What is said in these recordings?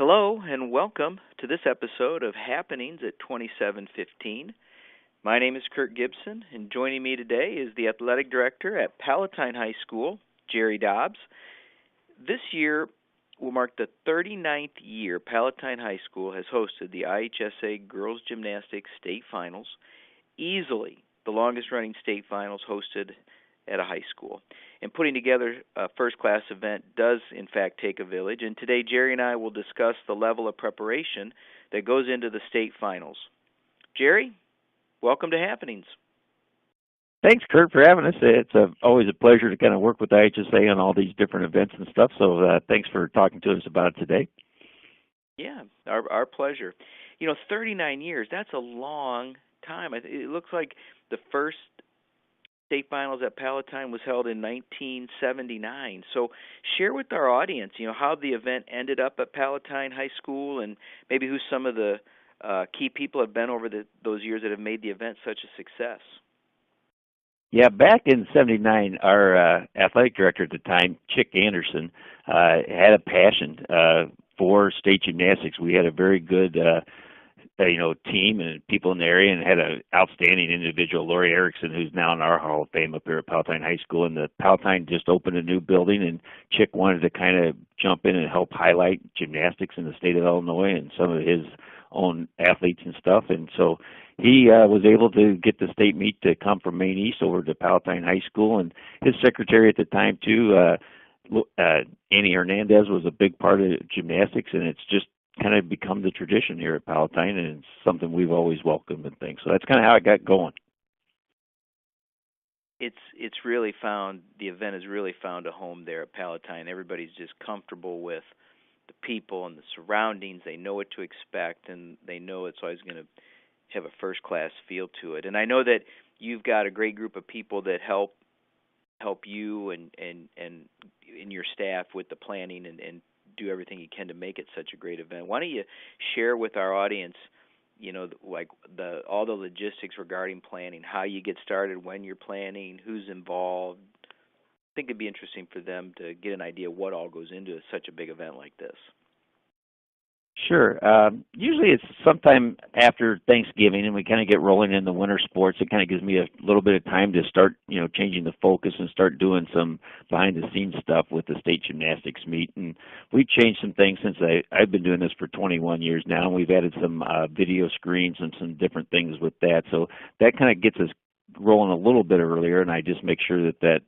Hello and welcome to this episode of Happenings at 2715. My name is Kurt Gibson, and joining me today is the athletic director at Palatine High School, Jerry Dobbs. This year will mark the 39th year Palatine High School has hosted the IHSA Girls Gymnastics State Finals, easily the longest-running state finals hosted at a high school. And putting together a first-class event does, in fact, take a village. And today, Jerry and I will discuss the level of preparation that goes into the state finals. Jerry, welcome to Happenings. Thanks, Kurt, for having us. It's always a pleasure to kind of work with the IHSA on all these different events and stuff. So thanks for talking to us about it today. Yeah, our pleasure. 39 years, that's a long time. It looks like the first state finals at Palatine was held in 1979. So share with our audience, how the event ended up at Palatine High School and maybe who some of the key people have been over those years that have made the event such a success. Yeah, back in '79, our athletic director at the time, Chick Anderson, had a passion for state gymnastics. We had a very good team and people in the area, and had an outstanding individual, Lori Erickson, who's now in our Hall of Fame up here at Palatine High School. And the Palatine just opened a new building, and Chick wanted to kind of jump in and help highlight gymnastics in the state of Illinois and some of his own athletes and stuff. And so he was able to get the state meet to come from Maine East over to Palatine High School. And his secretary at the time, too, Annie Hernandez, was a big part of gymnastics, and it's just kind of become the tradition here at Palatine, and it's something we've always welcomed and things. So that's kind of how it got going. It's really the event has really found a home there at Palatine. Everybody's just comfortable with the people and the surroundings. They know what to expect, and they know it's always going to have a first-class feel to it. And I know that you've got a great group of people that help you and your staff with the planning and do everything you can to make it such a great event. Why don't you share with our audience, all the logistics regarding planning, how you get started, when you're planning, who's involved. I think it'd be interesting for them to get an idea of what all goes into such a big event like this. Sure. Usually it's sometime after Thanksgiving, and we kind of get rolling in the winter sports. It kind of gives me a little bit of time to start, changing the focus and start doing some behind-the-scenes stuff with the state gymnastics meet. And we've changed some things since I've been doing this for 21 years now, and we've added some video screens and some different things with that. So that kind of gets us rolling a little bit earlier, and I just make sure that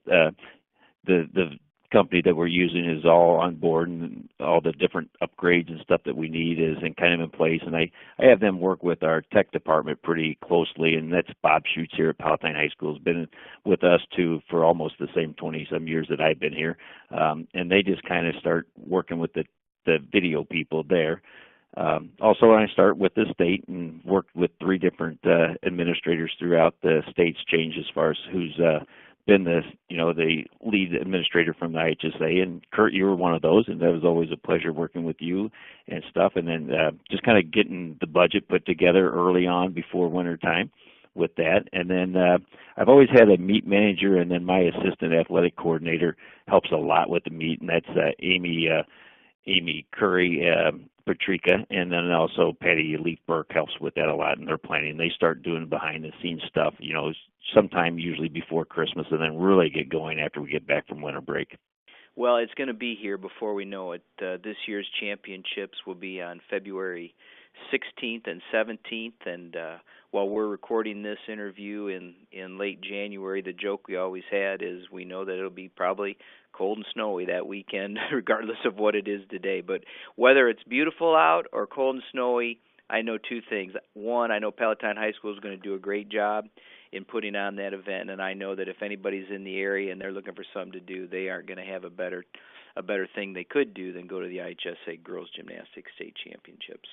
the company that we're using is all on board, and all the different upgrades and stuff that we need is in place. And I have them work with our tech department pretty closely, and that's Bob Schutz here at Palatine High School. Has been with us too for almost the same 20-some years that I've been here, and they just kind of start working with the video people there. Also, I start with the state and work with 3 different administrators throughout the state's change as far as who's been the lead administrator from the IHSA, and Kurt, you were one of those, and that was always a pleasure working with you and stuff. And then just kind of getting the budget put together early on before winter time with that. And then I've always had a meet manager, and then my assistant athletic coordinator helps a lot with the meet, and that's Amy Curry Patrika, and then also Patty Leaf Burke helps with that a lot in their planning. They start doing behind-the-scenes stuff, sometime usually before Christmas, and then really get going after we get back from winter break. Well, it's going to be here before we know it. This year's championships will be on February 16th and 17th, and while we're recording this interview in late January, the joke we always had is we know that it'll be probably cold and snowy that weekend, regardless of what it is today. But whether it's beautiful out or cold and snowy, I know 2 things. One, I know Palatine High School is going to do a great job in putting on that event, and I know that if anybody's in the area and they're looking for something to do, they aren't going to have a better thing they could do than go to the IHSA Girls Gymnastics State Championships.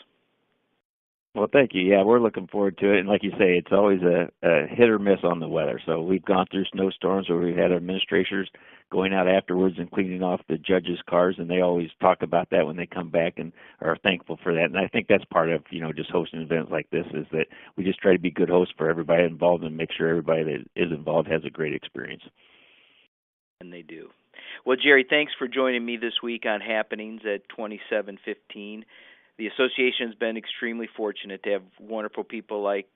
Well, thank you. Yeah, we're looking forward to it. And like you say, it's always a hit or miss on the weather. So we've gone through snowstorms where we've had administrators going out afterwards and cleaning off the judges' cars, and they always talk about that when they come back and are thankful for that. And I think that's part of, just hosting events like this, is that we just try to be good hosts for everybody involved and make sure everybody that is involved has a great experience. And they do. Well, Jerry, thanks for joining me this week on Happenings at 2715. The association has been extremely fortunate to have wonderful people like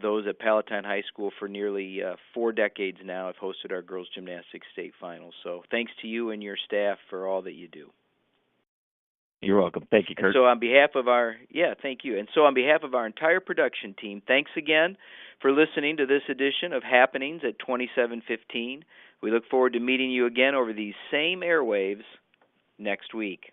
those at Palatine High School for nearly 4 decades now. Have hosted our girls gymnastics state finals. So thanks to you and your staff for all that you do. You're welcome. Thank you, And Kurt. so on behalf of our thank you. And so on behalf of our entire production team, thanks again for listening to this edition of Happenings at 2715. We look forward to meeting you again over these same airwaves next week.